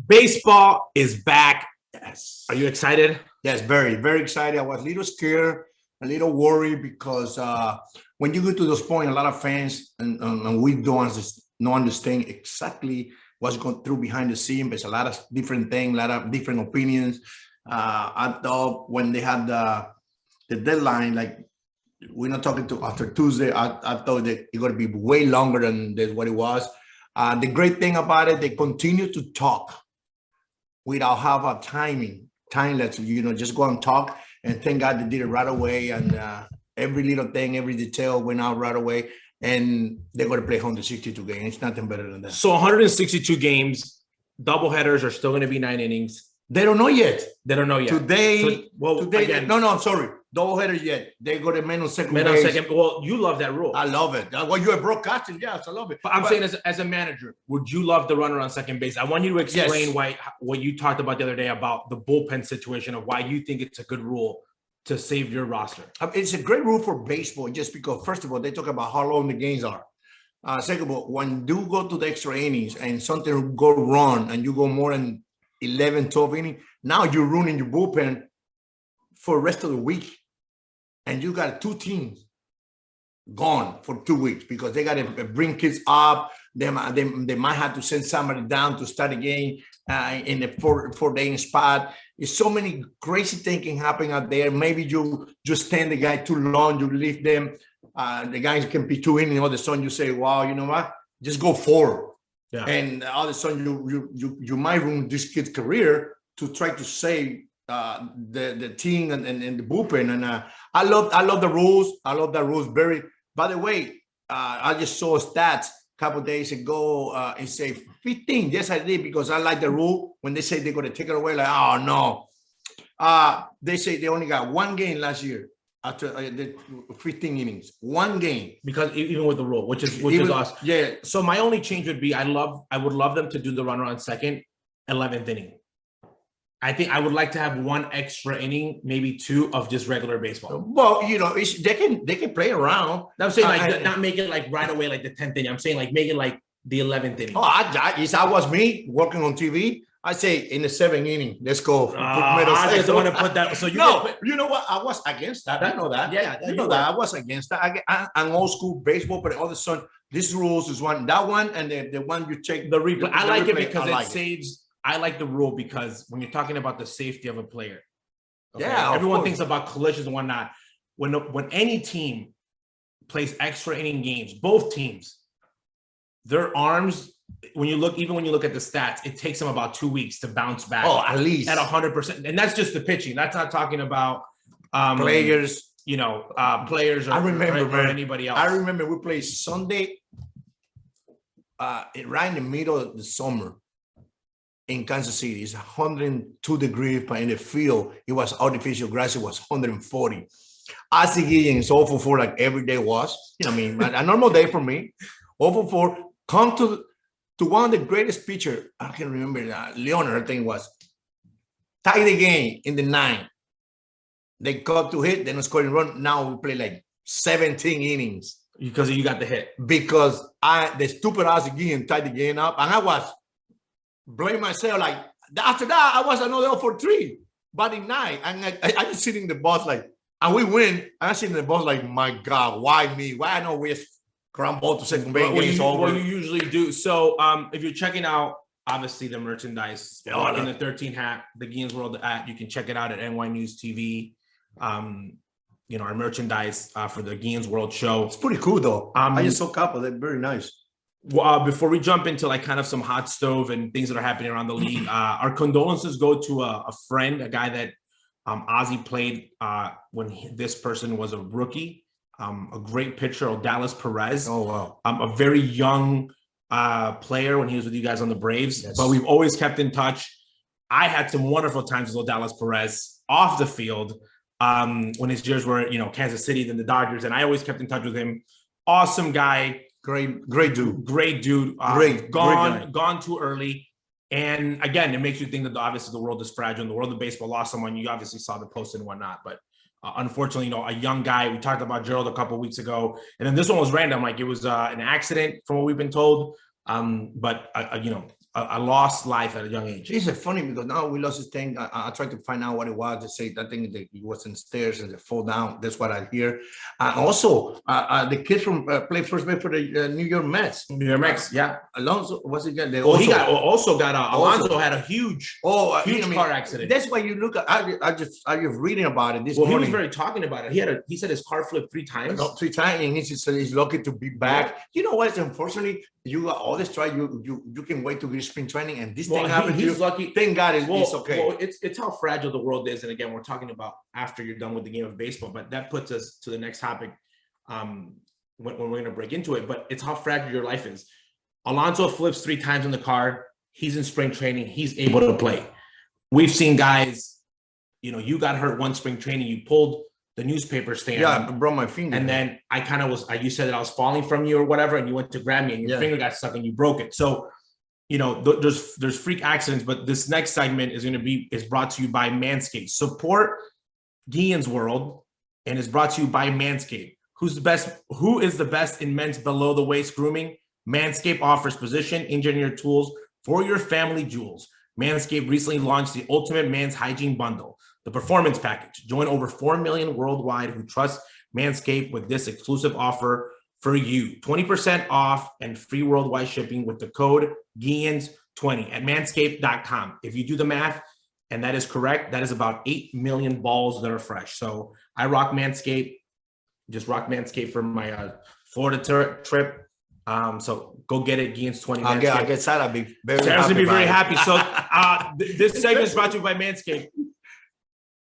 Baseball is back. Yes. Are you excited? Yes, very, very excited. I was a little scared, a little worried because when you go to those points, a lot of fans and we don't understand exactly what's going through behind the scene. There's a lot of different things, a lot of different opinions. I thought when they had the deadline, like we're not talking to after Tuesday, I thought that it's going to be way longer than what it was. The great thing about it, they continue to talk without have a time let's just go and talk, and thank God they did it right away, and every little thing, every detail went out right away, and they're going to play 162 games. It's nothing better than that. So 162 games, double headers are still going to be 9 innings. They don't know yet. They don't know yet. Today, again, no, I'm sorry. Double headers yet. They go to men on second. Well, you love that rule. I love it. Well, you're a broadcasting. Yes, I love it. But I'm saying as a manager, would you love the runner on second base? I want you to explain what you talked about the other day about the bullpen situation of why you think it's a good rule to save your roster. It's a great rule for baseball just because, first of all, they talk about how long the games are. Second of all, when you go to the extra innings and something go wrong and you go more than 11, 12 innings, now you're ruining your bullpen for the rest of the week. And you got 2 teams gone for 2 weeks because they got to bring kids up. They might have to send somebody down to start a game in a 4-day spot. There's so many crazy thinking happening out there. Maybe you just stand the guy too long, you leave them. The guys can be 2 innings. All of a sudden you say, wow, you know what? Just go 4. Yeah. And all of a sudden you might ruin this kid's career to try to save the team and the bullpen. And I love the rules. I love the rules very. By the way, I just saw stats a couple of days ago. It say 15. Yes, I did, because I like the rule when they say they're going to take it away. Like, oh no. They say they only got 1 game last year after the 15 innings. 1 game. Because even with the rule, which is awesome. Yeah. So my only change would be I would love them to do the runner on second, 11th inning. I think I would like to have 1 extra inning, maybe 2 of just regular baseball. Well, they can play around. I'm saying not make it like right away like the 10th inning. I'm saying like make it like the 11th inning. Oh, I was me working on TV. I say in the 7th inning, let's go. I just want to put that. So you know what? I was against that. I know that. Yeah, you know that. I was against that. I'm old school baseball, but all of a sudden, this rules is that one, and the one you check the replay. I like it because it saves. I like the rule because when you're talking about the safety of a player, everyone thinks about collisions and whatnot. When any team plays extra inning games, both teams, their arms, when you look at the stats, it takes them about 2 weeks to bounce back. Oh, at least at 100%, and that's just the pitching. That's not talking about players. Players or anybody else. I remember we played Sunday, right in the middle of the summer. In Kansas City, it's 102 degrees, but in the field, it was artificial grass. It was 140. I see Guillens 0 for 4 like every day was. I mean, a normal day for me. 0 for 4. Come to one of the greatest pitchers. I can remember Leonard, I think it was. Tie the game in the 9th. They got to hit, then scoring run. Now we play like 17 innings. Because you got the hit. Because the stupid ass Guillens tied the game up, and I was blame myself. Like after that, I was another 0 for 3. But in 9, and I just sitting in the box like, and we win. And I sitting in the box like, my God, why me? Why I know we're ground ball to second base? What you usually do. So if you're checking out, obviously the merchandise in the 13 hat, the Guillens World app, you can check it out at NyynewsTV. Our merchandise for the Guillens World show. It's pretty cool though. I just saw a couple. They're very nice. Before we jump into like kind of some hot stove and things that are happening around the league, our condolences go to a friend, a guy that Ozzy played when this person was a rookie, a great pitcher, Dallas Perez. Oh, wow. A very young player when he was with you guys on the Braves, yes. But we've always kept in touch. I had some wonderful times with Dallas Perez off the field when his years were, Kansas City, then the Dodgers, and I always kept in touch with him. Awesome guy. Great dude. Great dude. Gone too early. And again, it makes you think that obviously the world is fragile and the world of baseball lost someone. You obviously saw the post and whatnot, but unfortunately, a young guy. We talked about Gerald a couple of weeks ago, and then this one was random. Like it was an accident from what we've been told. But a a lost life at a young age. It's funny because now we lost this thing. I tried to find out what it was. They say that thing that he was in stairs and they fall down. That's what I hear. Also, the kid from played first base for the New York Mets. New York Mets, yeah. Alonso, what's he got? Alonso had a huge car accident. That's why you look at. I just reading about it this morning. He was very talking about it. He said his car flipped 3 times. No, 3 times, and he's lucky to be back. Yeah. You know what? Unfortunately, you got all this try. You can wait to get spring training, and this thing happened. He's lucky. Thank God it's okay. Well, it's how fragile the world is, and again, we're talking about after you're done with the game of baseball. But that puts us to the next topic when we're going to break into it. But it's how fragile your life is. Alonso flips 3 times in the car. He's in spring training. He's able to play. We've seen guys. You got hurt one spring training. You pulled the newspaper stand. Yeah, I broke my finger. And then I kind of you said that I was falling from you or whatever, and you went to grab me and your finger got stuck and you broke it. So, there's freak accidents, but this next segment is brought to you by Manscaped. Support Guillens World and is brought to you by Manscaped. Who is the best in men's below the waist grooming? Manscaped offers position engineered tools for your family jewels. Manscaped recently launched the Ultimate Man's Hygiene Bundle, the Performance Package. Join over 4 million worldwide who trust Manscaped with this exclusive offer for you. 20% off and free worldwide shipping with the code Guillens20 at manscaped.com. If you do the math, and that is correct, that is about 8 million balls that are fresh. So I rock Manscaped, just rock Manscaped for my Florida trip. So go get it, Guillens20. I get sad. I'll be very Sarah's happy. Gonna be very happy. So this segment is brought to you by Manscaped.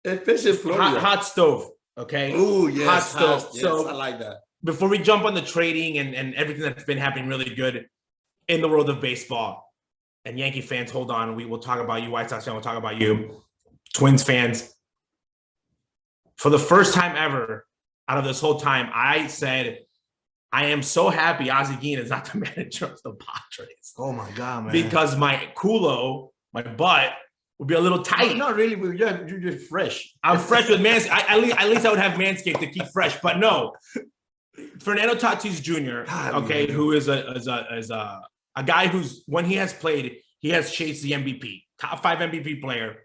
Especially Florida. Hot stove. Okay. Oh yes, hot stove. Yes, so I like that. Before we jump on the trading and everything that's been happening really good in the world of baseball, and Yankee fans, hold on. We will talk about you. White Sox fans, we'll talk about you. Twins fans. For the first time ever out of this whole time, I said, I am so happy Ozzie Guillen is not the manager of the Padres. Oh my God, man! Because my culo, my butt, would be a little tight. Not really, but you're just fresh. I'm fresh with Manscaped. At least I would have Manscaped to keep fresh. But no, Fernando Tatis Jr. Okay, who is a guy who's when he has played, he has chased the MVP, top 5 MVP player.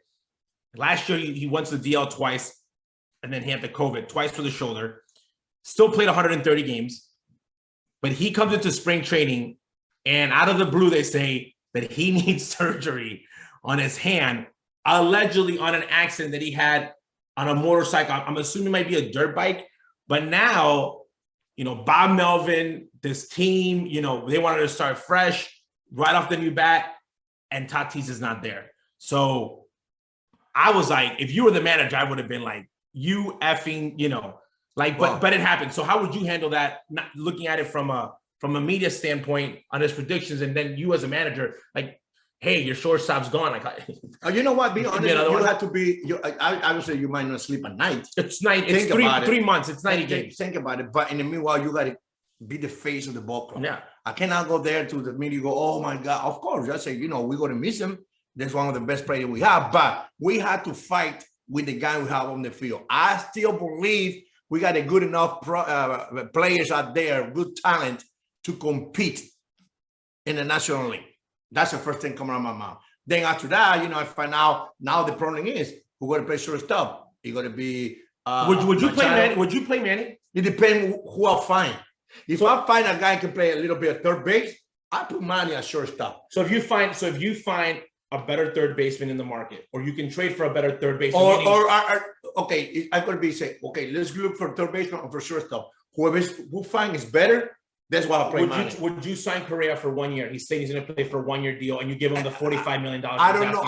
Last year he went to the DL twice, and then he had the COVID twice for the shoulder. Still played 130 games. But he comes into spring training, and out of the blue, they say that he needs surgery on his hand, allegedly on an accident that he had on a motorcycle. I'm assuming it might be a dirt bike. But now, Bob Melvin, this team, they wanted to start fresh, right off the new bat, and Tatis is not there. So I was like, if you were the manager, I would have been like, you effing, but it happened. So how would you handle that? Not looking at it from a media standpoint on his predictions, and then you as a manager, like, hey, your shortstop's gone. Like, you know what? Be honest, you have to be. I would say you might not sleep at night. It's night. It's 3 months. It's 90 games. Think about it. But in the meanwhile, you got to be the face of the ball club. Yeah, I cannot go there to the media. Go, oh my God! Of course, I say, we're going to miss him. That's one of the best players we have. But we had to fight with the guy we have on the field. I still believe we got a good enough players out there, good talent to compete in the National League. That's the first thing coming out of my mouth. Then after that, I find out now the problem is who's going to play shortstop. You're going to be. Would you play Manny? Would you play Manny? It depends who I'll find. If I find a guy who can play a little bit of third base, I put Manny at shortstop. So if you find a better third baseman in the market, or you can trade for a better third baseman. Okay, I could be saying, okay, let's look for third baseman or for shortstop. Who find is better, that's what I'll play. Would you sign Correa for 1 year? He's saying he's going to play for a 1 year deal, and you give him the $45 million. I don't know.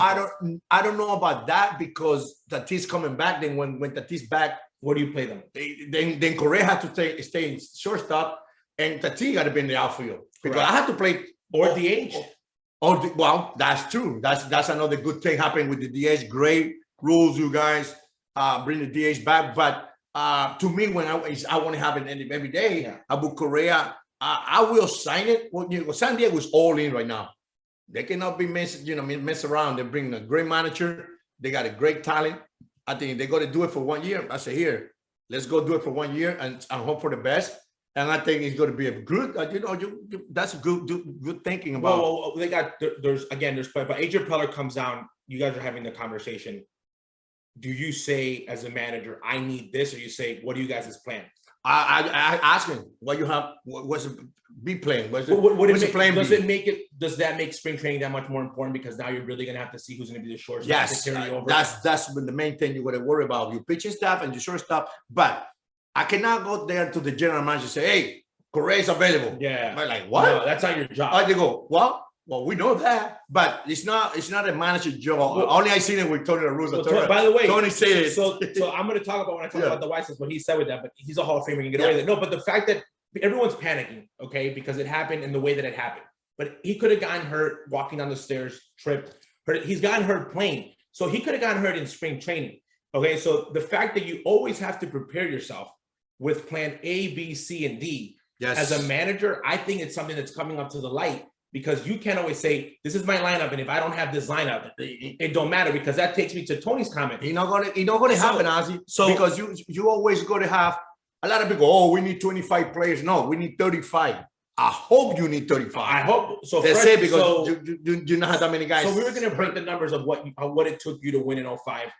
I don't know about that because Tatis coming back. Then when Tatis back, where do you play them? Then Correa had to stay in shortstop, and Tatis got to be in the outfield because I have to play or DH. Well, that's true. That's another good thing happening with the DH. Great rules, you guys. Bring the DH back. But to me, when I want to have it every day, I book Correa. I will sign it. Well, San Diego is all in right now. They cannot be mess around. They bring a great manager. They got a great talent. I think they got to do it for 1 year. I say, here, let's go do it for 1 year and hope for the best. And I think it's going to be a good, that's a good thinking about. Well, they got, there's but Adrian Preller comes down. You guys are having the conversation. Do you say as a manager, I need this, or you say, what do you guys' plan? I ask him what you have. What's the be playing? What's the plan? Does that make spring training that much more important because now you're really going to have to see who's going to be the shortstop? Yes, that's the main thing you got to worry about. Your pitching staff and your shortstop. But I cannot go there to the general manager and say, "Hey, Correa is available." Yeah, I'm like, what? No, that's not your job. I go, well, we know that, but it's not a manager's job. Well, only I seen it with Tony La Russa. By the way, Tony said it. So I'm going to talk about when I talk about the White Sox what he said with that. But he's a Hall of Famer. You can get away with it. No, but the fact that everyone's panicking, okay, because it happened in the way that it happened. But he could have gotten hurt walking down the stairs, tripped. He's gotten hurt playing, so he could have gotten hurt in spring training. Okay, so the fact that you always have to prepare yourself with plan A, B, C, and D. Yes. As a manager, I think it's something that's coming up to the light because you can't always say, this is my lineup, and if I don't have this lineup, it don't matter, because that takes me to Tony's comment. It's not gonna happen, Ozzy. So because you always gonna have a lot of people, oh, we need 25 players. No, we need 35. I hope you need 35. I hope so. That's it, because you not have that many guys. So we were gonna break the numbers of what it took you to win in 05.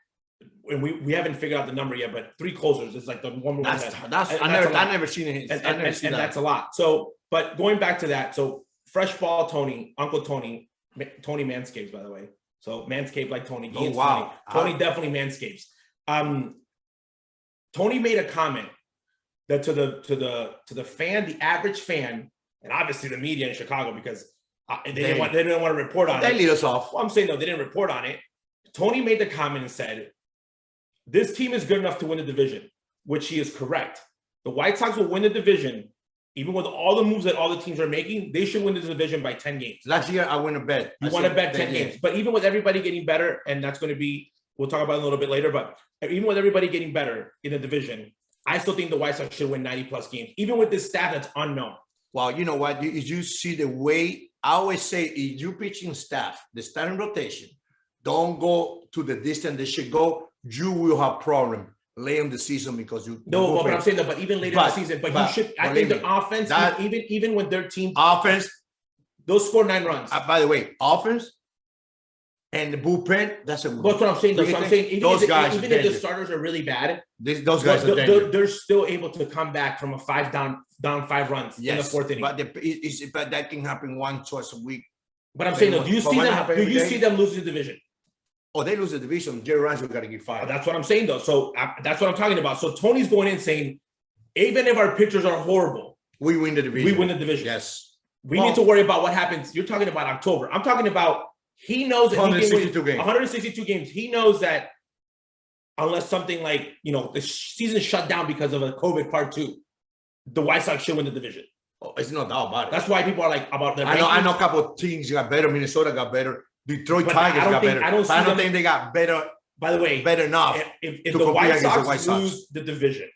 And we haven't figured out the number yet, but 3 closers is like the one. I never seen it. And that's a lot. So, but going back to that, so fresh ball, Tony, Uncle Tony manscapes, by the way. So manscaped like Tony. Guillens, wow. Tony definitely manscapes. Tony made a comment that to the fan, the average fan, and obviously the media in Chicago, because they didn't want to report on it. They lead us off. Well, I'm saying, no, they didn't report on it. Tony made the comment and said, this team is good enough to win the division, which he is correct. The White Sox will win the division, even with all the moves that all the teams are making. They should win the division by 10 games. Last year, I win a bet. You want to bet 10 games. But even with everybody getting better, and that's going to be, we'll talk about it a little bit later, but even with everybody getting better in the division, I still think the White Sox should win 90-plus games, even with this staff that's unknown. Well, you know what? You see the way, I always say, if you pitching staff, the starting rotation, don't go to the distance they should go. You will have problem late in the season because you. No, but I'm saying that. But even later in the season, but you should. I think the offense, even when their team offense, they'll score 9 runs. By the way, offense and the bullpen. That's what I'm saying. Though. So I'm saying even if the starters are really bad, those guys they're still able to come back from a down 5 runs in the 4th inning. But that can happen twice a week. But I'm saying, though, do you see them losing the division? Oh, they lose the division. Jerry Rice, we got to get fired. That's what I'm saying, though. So that's what I'm talking about. So Tony's going in saying, even if our pitchers are horrible, we win the division. We win the division. Yes. We need to worry about what happens. You're talking about October. I'm talking about he knows that 162 games. 162 games. He knows that unless something like, the season shut down because of a COVID part 2, the White Sox should win the division. Oh, it's no doubt about it. That's why people are like about the. I know a couple of teams got better. Minnesota got better. Detroit Tigers got better. I don't think they got better. By the way, better enough. If the White Sox lose the division,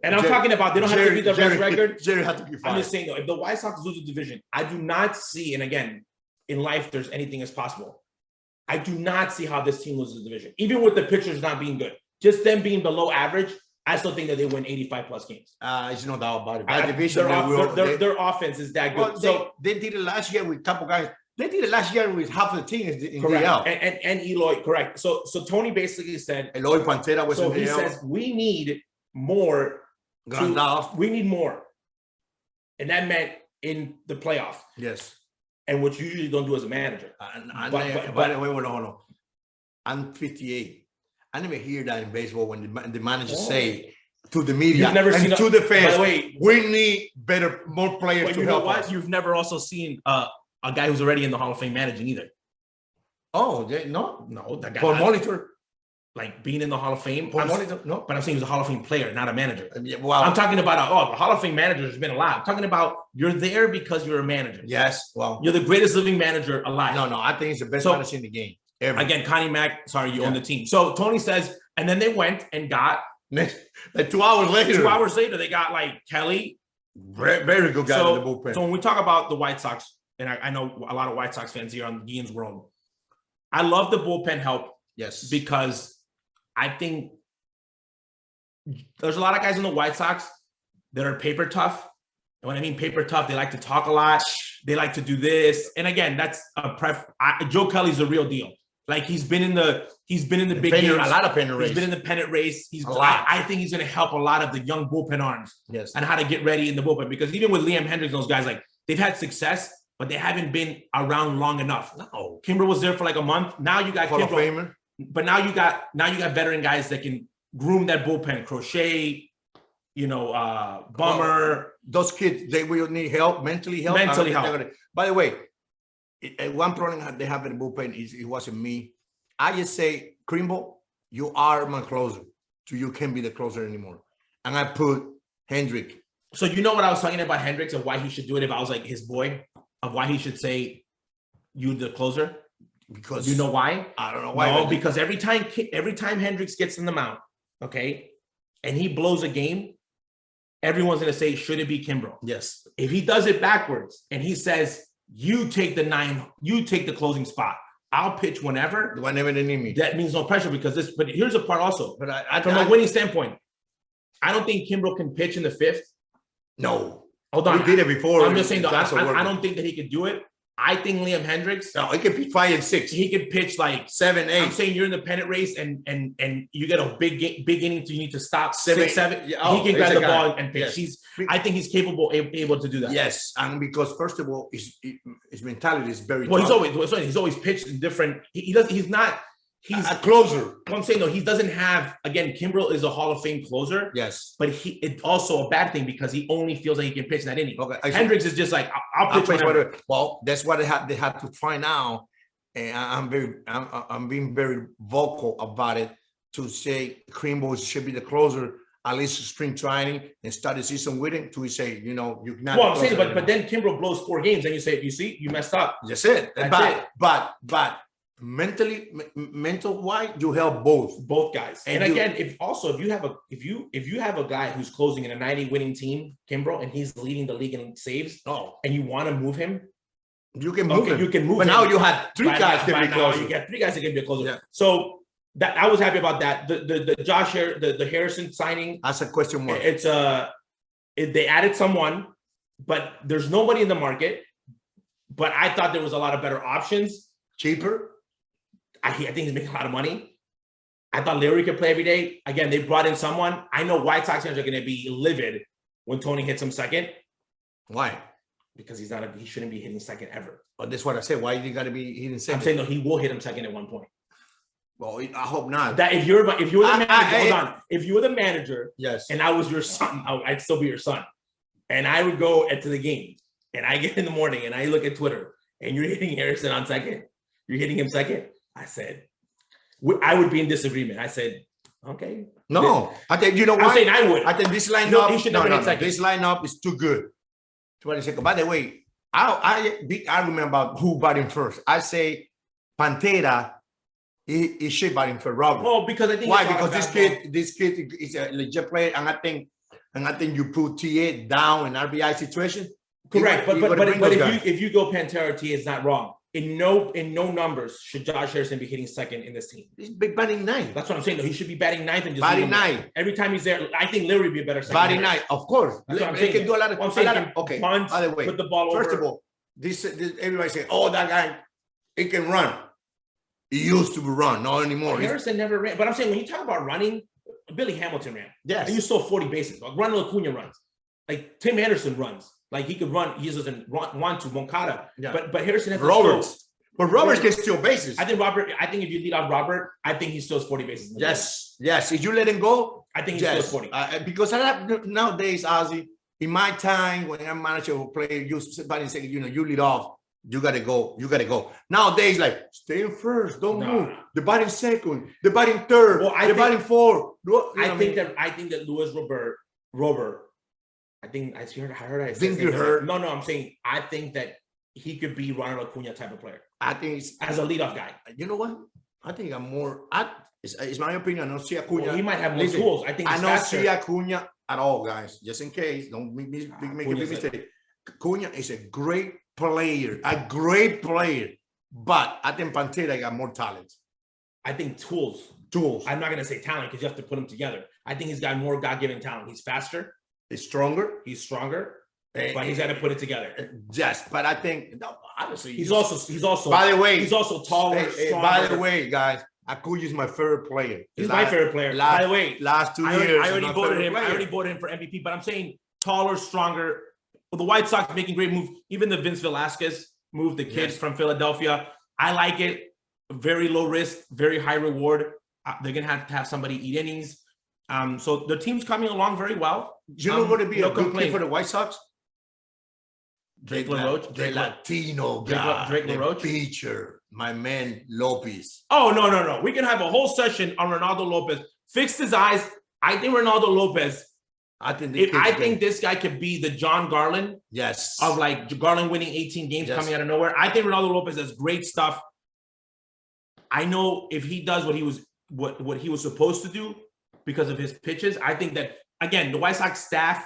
and I'm talking about they don't have to be the best record. Jerry had to be fine. I'm just saying though, if the White Sox lose the division, I do not see. And again, in life, there's anything is possible. I do not see how this team loses the division, even with the pitchers not being good. Just them being below average, I still think that they win 85-plus games. It's no doubt about it. That division, their offense is that good. Well, they did it last year with a couple guys. They did it last year with half of the team in correct. DL. And Eloy, correct. So Tony basically said Eloy Pantera was in DL. He says we need more. We need more. And that meant in the playoffs. Yes. And what you usually don't do as a manager. By the way, hold on. I'm 58. I never hear that in baseball when the managers say to the media and to the fans, by the way, we need more players to help us. You've never also seen a guy who's already in the Hall of Fame managing either. Oh, no, that guy. For monitor, like being in the Hall of Fame. No, but I'm saying he's a Hall of Fame player, not a manager. Yeah, well, I'm talking about the Hall of Fame manager has been alive. I'm talking about you're there because you're a manager. Yes, well, you're the greatest living manager alive. No, I think he's the best manager in the game. Ever. Again, Connie Mack. Sorry, you own the team. So Tony says, and then they went and got like 2 hours later. 2 hours later, they got like Kelly, very good guy in the bullpen. So when we talk about the White Sox. And I know a lot of White Sox fans here on the Guillens world. I love the bullpen help. Yes. Because I think there's a lot of guys in the White Sox that are paper tough, And when I mean paper tough, they like to talk a lot. They like to do this. And again, that's a Joe Kelly's a real deal. Like he's been in the big games, a lot of pennant race. He's been in the pennant race. I think he's going to help a lot of the young bullpen arms and how to get ready in the bullpen, because even with Liam Hendriks, those guys, like they've had success, but they haven't been around long enough. No, Kimbrel was there for like a month. Now you got Kimbrel, but now you got veteran guys that can groom that bullpen. Crochet, Bummer. Those kids, they will need help, mentally help. By the way, one problem they have in the bullpen is it wasn't me. I just say, Kimbrel, you are my closer, so you can't be the closer anymore. And I put Hendriks. So you know what I was talking about Hendriks and why he should do it if I was like his boy, of why he should say you the closer? Because you know why? I don't know why. No, because every time Hendriks gets in the mound, okay, and he blows a game, everyone's gonna say, should it be Kimbrel? Yes. If he does it backwards and he says, you take the closing spot, I'll pitch whenever they need me. That means no pressure but here's the part also. But from a winning standpoint, I don't think Kimbrel can pitch in the fifth. No. Hold on. He did it before. I'm just saying, I don't think that he could do it. I think Liam Hendriks. No, he can pitch 5 and 6. He could pitch like 7, 8. I'm saying you're in the pennant race and you get a big inning, so you need to stop 6, 7. Yeah, he can grab the ball and pitch. Yes. I think he's able to do that. Yes, and because first of all, his mentality is very. Well, he's always pitched in different. He's a closer. I'm saying though, he doesn't have, again, Kimbrel is a Hall of Fame closer. Yes. But it's also a bad thing because he only feels like he can pitch in that inning. Okay. Hendriks is just like, I'll pitch whatever. Well, that's what they had to find out. And I'm being very vocal about it to say Kimbrel should be the closer, at least spring training, and start the season with him to say, you're not. Well, I'm saying, but then Kimbrel blows 4 games and you say, you see, you messed up. That's it. But mental wise, you help both guys. And again, if you have a guy who's closing in a 90 winning team, Kimbrel, and he's leading the league in saves, and you want to move him, you can move him. You can move but him. Now you have 3 guys to be closer. You got 3 guys that can be a closer. Yeah. So that I was happy about that. The Josh the Harrison signing. That's a question mark. They added someone, but there's nobody in the market. But I thought there was a lot of better options, cheaper. I think he's making a lot of money. I thought Larry could play every day. Again, they brought in someone. I know White Sox fans are going to be livid when Tony hits him second. Why? Because he shouldn't be hitting second ever. But that's what I said. Why you got to be hitting second? I'm saying, no, he will hit him second at one point. Well, I hope not. That if you were the manager, hold on. If you were the manager, yes, and I was your son, I'd still be your son. And I would go to the game, and I get in the morning, and I look at Twitter, and you're hitting Harrison on second. You're hitting him second. I said, I would be in disagreement. I said, okay. No, I think you know what? I'm saying I would. I think this lineup. This lineup is too good. 20 seconds. By the way, big argument about who batting first. I say Pantera. He should bat him for Robert. Well, because I think why? Because this kid is a legit player, and I think you put TA down in RBI situation. Correct, but if you go Pantera, TA is not wrong. In no numbers should Josh Harrison be hitting second in this team. He's batting 9th. That's what I'm saying. Though he should be batting 9th and just batting 9th. Every time he's there, I think Larry would be a better second. Batting 9th, of course. That's what I'm saying. He can do a lot of. Okay. Bunt, by the way, put the ball first over. of all, this everybody say, "Oh, that guy, he can run." He used to run, not anymore. Harrison never ran. But I'm saying when you talk about running, Billy Hamilton ran. Yes. And you saw 40 bases. Like Ronald Acuna runs. Like Tim Anderson runs. Like he could run. He doesn't want to. Moncada. Yeah. But Harrison has Roberts. But Roberts can steal bases. I think if you lead off Robert, I think he steals 40 bases. Yes. If you let him go, I think he steals 40. Because nowadays, Ozzy, in my time when I'm manager who play, you somebody say, you lead off. You gotta go. Nowadays, like stay in first, don't move. The batting second, the batting third, the batting fourth. I think that Luis Robert. I think I heard. Think you heard? No. I'm saying I think that he could be Ronald Acuna type of player. I think as a leadoff guy. You know what? I think I'm more. It's my opinion. I don't see Acuna. Well, he might have more tools. I don't see Acuna at all, guys. Just in case, don't make a big mistake. Acuna is a great player, but I think Pantera got more talent. I think tools. I'm not going to say talent because you have to put them together. I think he's got more God-given talent. He's faster. He's stronger. but he's got to put it together. Yes, but I think honestly, he's also. By the way, he's also taller. By the way, guys, Acuña is my favorite player. He's my favorite player. By the way, last 2 years, I already voted him. I already voted him for MVP. But I'm saying taller, stronger. Well, the White Sox making great moves. Even the Vince Velasquez move, the kid from Philadelphia. I like it. Very low risk, very high reward. They're gonna have to have somebody eat innings. So the team's coming along very well. You know what would be a good play for the White Sox? Drake LaRoche, the Latino guy, Drake LaRoche, pitcher, my man Lopez. Oh no! We can have a whole session on Ronaldo Lopez. Fixed his eyes. I think Ronaldo Lopez. I think this guy could be the John Garland. Yes. Of like Garland winning 18 games coming out of nowhere. I think Ronaldo Lopez has great stuff. I know if he does what he was supposed to do because of his pitches, I think that again the White Sox staff,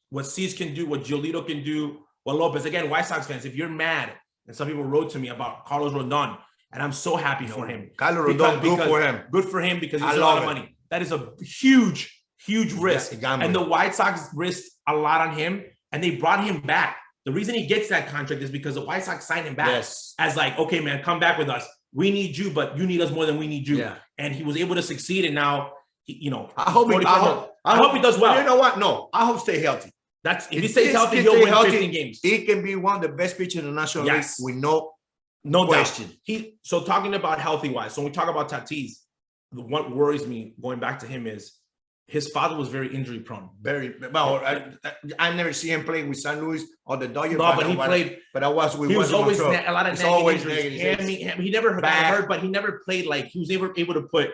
what Cease can do, what Giolito can do. Well, Lopez, again, White Sox fans, if you're mad, and some people wrote to me about Carlos Rodon, and I'm so happy for him. Carlos Rodon, good for him. Good for him because he's a lot of money. That is a huge risk. And the White Sox risked a lot on him, and they brought him back. The reason he gets that contract is because the White Sox signed him back as like, okay, man, come back with us. We need you, but you need us more than we need you. Yeah. And he was able to succeed, and now, I hope he does well. You know what? No, I hope stay healthy. If he stays healthy, he'll win 15 games. He can be one of the best pitchers in the National League with no question. So talking about healthy-wise, so when we talk about Tatis, what worries me going back to him is his father was very injury-prone. Very well. I never see him playing with St. Louis or the Dodgers. No, but he played. But I was with. He was always a lot of injuries. He never got hurt, but he never played like he was able to put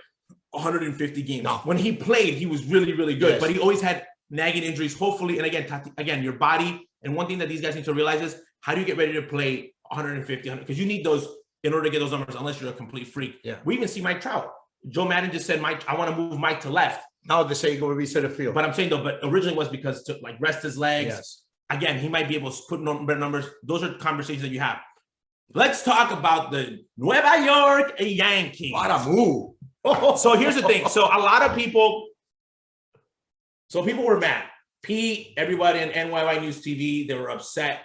150 games. No. When he played, he was really, really good. Yes. But he always had nagging injuries. Hopefully, and again, your body. And one thing that these guys need to realize is how do you get ready to play 150? Because you need those in order to get those numbers. Unless you're a complete freak. Yeah. We even see Mike Trout. Joe Madden just said, "Mike, I want to move Mike to left." Now they say go reset the field. But I'm saying though, but originally was because to like rest his legs. Yes. Again, he might be able to put better numbers. Those are conversations that you have. Let's talk about the Nueva York Yankees. What a move. So here's the thing. So a lot of people were mad. Pete, everybody in NyynewsTV, they were upset.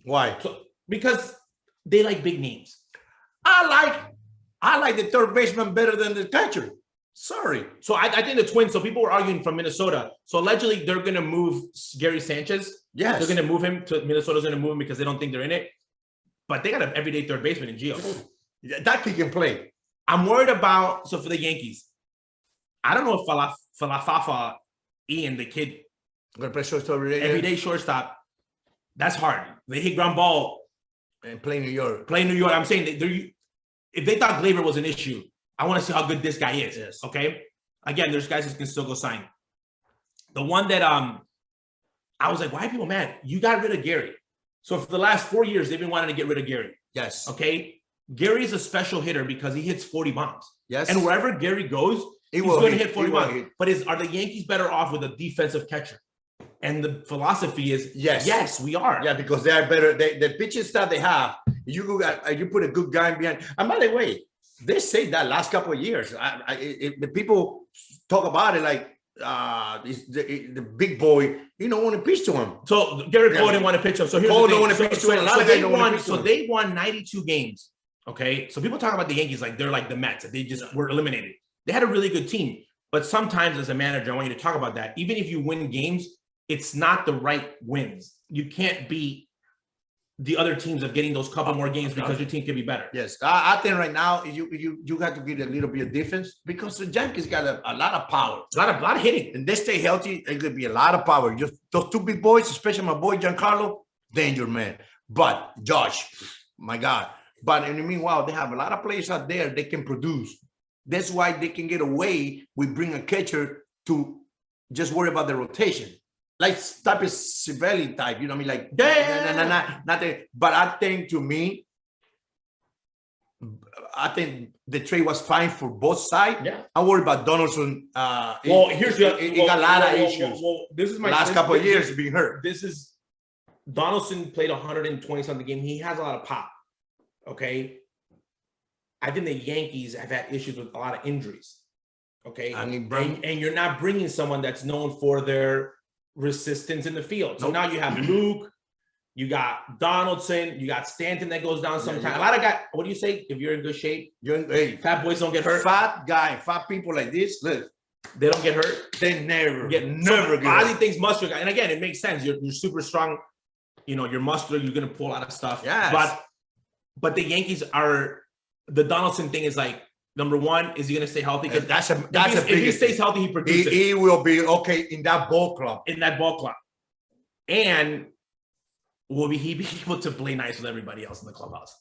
Why? Because they like big names. I like the third baseman better than the catcher. Sorry. So I think the Twins, so people were arguing from Minnesota. So allegedly they're going to move Gary Sanchez. Yes. They're going to move him to Minnesota's going to move him because they don't think they're in it. But they got an everyday third baseman in Gio. That he can play. I'm worried about, so for the Yankees, I don't know if Falafafa Ian, the kid, going to play shortstop everyday shortstop. That's hard. They hit ground ball. And play New York. I'm saying if they thought Gleyber was an issue, I want to see how good this guy is. Yes. Okay. Again, there's guys that can still go sign. The one that I was like, why are people mad? You got rid of Gary. So for the last 4 years, they've been wanting to get rid of Gary. Yes. Okay. Gary is a special hitter because he hits 40 bombs. Yes. And wherever Gary goes, he's going to hit 40 bombs. But are the Yankees better off with a defensive catcher? And the philosophy is yes, we are. Yeah, because they are better. The pitching staff they have, you put a good guy behind. And by the way, they say that last couple of years. The people talk about it like the big boy, you don't want to pitch to him. So Garrett Cole didn't want to pitch him. So here's the thing. Don't want to pitch to him. A lot of guys don't want to pitch to him. They won 92 games. Okay, so people talk about the Yankees like they're like the Mets. They just were eliminated. They had a really good team, but sometimes as a manager, I want you to talk about that. Even if you win games, it's not the right wins. You can't beat the other teams of getting those couple more games because your team can be better. Yes, I think right now you got to get a little bit of defense because the Yankees got a lot of power, a lot of hitting, and they stay healthy. It could be a lot of power. Just those two big boys, especially my boy Giancarlo, danger man. But Josh, my God. But in the meanwhile, they have a lot of players out there they can produce. That's why they can get away with bring a catcher to just worry about the rotation. Like type of Civelli type, you know what I mean? Like, not that. But I think the trade was fine for both sides. Yeah. I worry about Donaldson. He got a lot of issues. This is my last couple of years being hurt. Donaldson played 120 something game. He has a lot of pop. Okay. I think the Yankees have had issues with a lot of injuries. Okay. I mean, and you're not bringing someone that's known for their resistance in the field. So now you have Luke, you got Donaldson, you got Stanton that goes down sometimes. A lot of guys, what do you say? If you're in good shape, fat boys don't get hurt. Fat people like this, look, they don't get hurt. They never get Ozzy thinks muscular guy. And again, it makes sense. You're super strong. You know, you're muscular. You're gonna pull a lot of stuff. Yeah. But the Yankees are, the Donaldson thing is like, number one, is he gonna stay healthy? That's if he stays healthy, he produces. He will be okay in that ball club. And will he be able to play nice with everybody else in the clubhouse?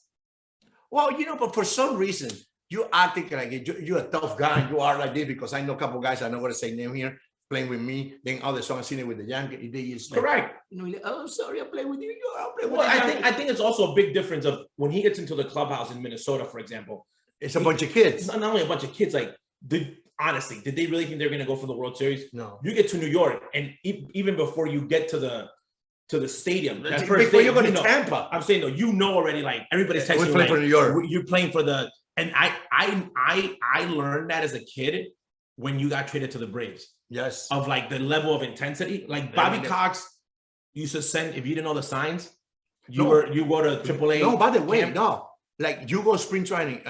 Well, you know, but for some reason, you are thinking like you're a tough guy. You are like this because I know a couple of guys. I know what to say name here playing with me. Then other songs seen it with the Yankees. They just like, correct. You know, like, oh, I'm sorry, I play with you. I'll play with well, I think it's also a big difference of when he gets into the clubhouse in Minnesota, for example. It's a bunch of kids. It's not only a bunch of kids. Like, honestly, did they really think they're going to go for the World Series? No. You get to New York, and even before you get to the stadium, that first day, you're going to Tampa. I'm saying, no, you know already. Like everybody's texting. We're playing for New York. You're playing for the. And I learned that as a kid when you got traded to the Braves. Yes. Of like the level of intensity. Like Bobby Cox used to send, if you didn't know the signs, you go to AAA. No, by the way, no. Like you go spring training.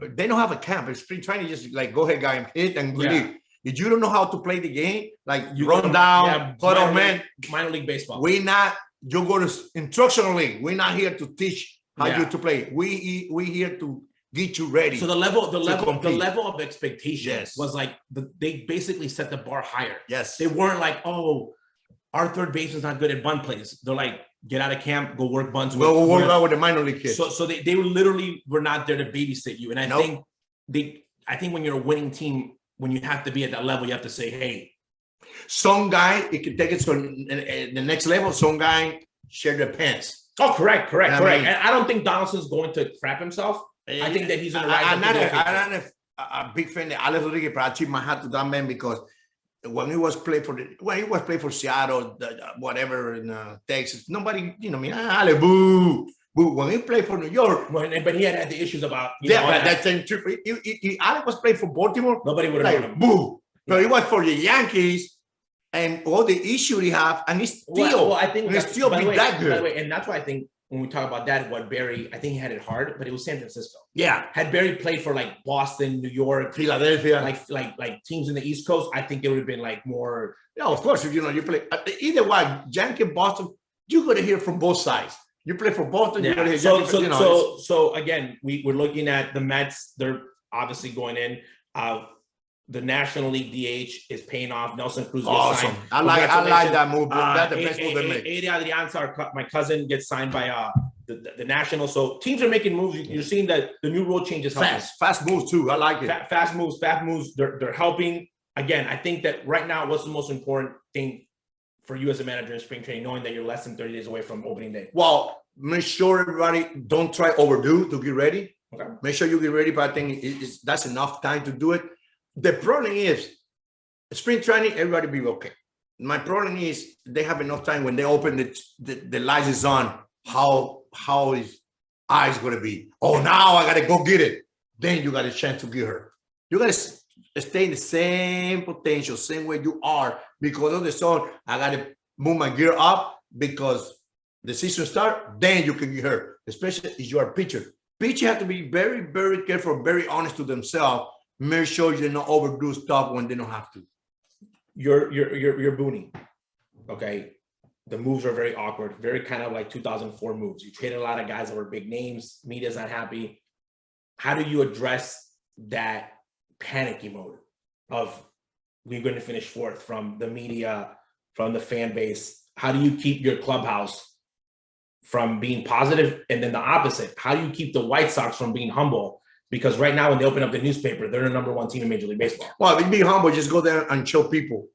They don't have a camp. It's spring training, just like go ahead, guy, and hit and believe. If you don't know how to play the game, like you run down, cut off man. Minor league baseball. You go to instructional league. We're not here to teach how you to play. We here to get you ready. So the level of expectation was like they basically set the bar higher. Yes. They weren't like, oh, our third baseman's not good at bunt plays. They're like, get out of camp, go work bunts. We'll work out with the minor league kids. So they literally were not there to babysit you. And I think when you're a winning team, when you have to be at that level, you have to say, hey. Some guy, it can take it to the next level. Some guy share their pants. Oh, correct. And I don't think Donaldson's going to crap himself. I think that he's going to rise. I'm not a big fan of Alex Rodriguez, but I tip my hat to that man because when he was playing for Seattle, whatever in Texas, nobody, you know, Ale, boo. But when he played for New York, but he had the issues about that same trip. Alex was playing for Baltimore. Nobody would have known him. Boo. But he was for the Yankees, and all the issue he have, and he's still, I think he's still be that good. By the way, and that's why I think when we talk about that, what Barry, I think he had it hard, but it was San Francisco. Yeah. Had Barry played for like Boston, New York, Philadelphia, like teams in the East Coast, I think it would have been like more. Yeah, of course. If you play either way, Yankee, Boston, you got to hear from both sides. You play for Boston, you got to hear. So again, we're looking at the Mets. They're obviously going in. The National League DH is paying off. Nelson Cruz gets signed. I like that move. That's the best move they make. Adi Adrianza, my cousin, gets signed by the National. So teams are making moves. You're seeing that the new rule changes. Fast moves too. I like it. Fast moves. They're helping. Again, I think that right now, what's the most important thing for you as a manager in spring training, knowing that you're less than 30 days away from opening day? Well, make sure everybody don't try overdo to get ready. Okay. Make sure you get ready, but I think that's enough time to do it. The problem is spring training, everybody be okay. My problem is they have enough time when they open the lights is on, how his eyes going to be. Oh, now I got to go get it. Then you got a chance to get her. You got to stay in the same potential, same way you are, because of the sun. I got to move my gear up because the season start, then you can get her, especially if you are a pitcher. Pitcher have to be very, very careful, very honest to themselves. Make sure you don't overdo stuff when they don't have to. You're Booney. Okay. The moves are very awkward, very kind of like 2004 moves. You traded a lot of guys that were big names. Media's not happy. How do you address that panicky mode of we're going to finish fourth from the media, from the fan base? How do you keep your clubhouse from being positive? And then the opposite, how do you keep the White Sox from being humble? Because right now, when they open up the newspaper, they're the number one team in Major League Baseball. Well, if you be humble, just go there and show people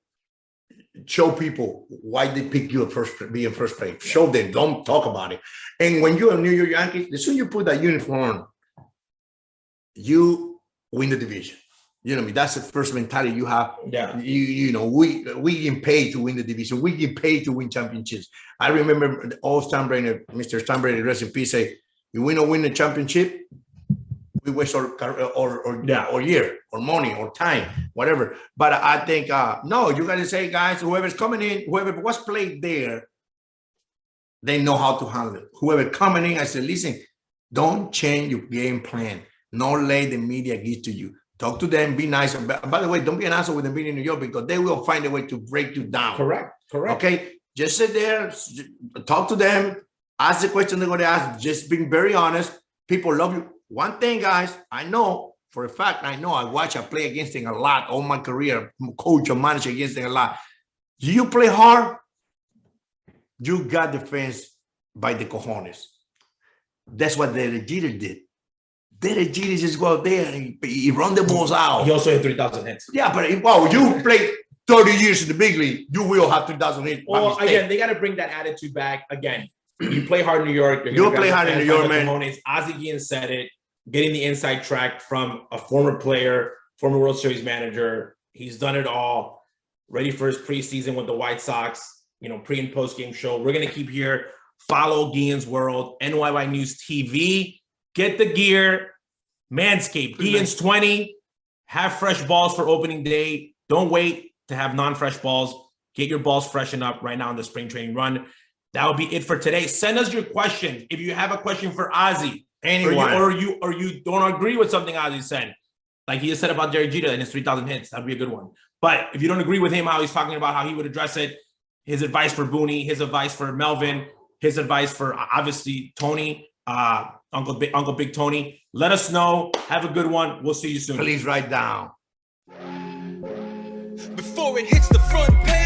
why they pick you be in first place. Show them, don't talk about it. And when you're a New York Yankees, as soon as you put that uniform on, you win the division. You know what I mean? That's the first mentality you have. Yeah. You know, we get paid to win the division. We get paid to win championships. I remember the old Steinbrenner, Mr. Steinbrenner, rest in peace, say, if we don't win the championship, we waste or year or money or time, whatever. But I think no, you got to say, guys, whoever's coming in, whoever was played there, they know how to handle it. Whoever coming in, I said, listen, don't change your game plan. Don't let the media get to you. Talk to them, be nice. By the way, don't be an asshole with them being in New York, because they will find a way to break you down. Correct. Okay, just sit there, talk to them, ask the question they're going to ask. Just being very honest. People love you. One thing, guys, I know for a fact, I play against them a lot all my career, coach or manager against them a lot. You play hard, you got the fans by the cojones. That's what Derek Jeter did. Derek Jeter just go out there and he run the balls out. He also had 3,000 hits. Yeah, but you play 30 years in the big league, you will have 3,000 hits. Well, again, they got to bring that attitude back. Again, you play hard in New York. You'll play hard in New York, man. Ozzie Guillens said it. Getting the inside track from a former player, former World Series manager. He's done it all. Ready for his preseason with the White Sox, pre and post game show. We're going to keep here. Follow Guillens World, NyynewsTV. Get the gear. Manscaped, Guillens 20. Have fresh balls for opening day. Don't wait to have non-fresh balls. Get your balls freshened up right now in the spring training run. That would be it for today. Send us your questions. If you have a question for Ozzie, or you don't agree with something Ozzie said, like he just said about Derek Jeter and his 3,000 hits, that'd be a good one. But if you don't agree with him, how he's talking about how he would address it, his advice for Booney, his advice for Melvin, his advice for obviously Tony, Uncle Big Tony, let us know. Have a good one. We'll see you soon. Please write down. Before it hits the front page.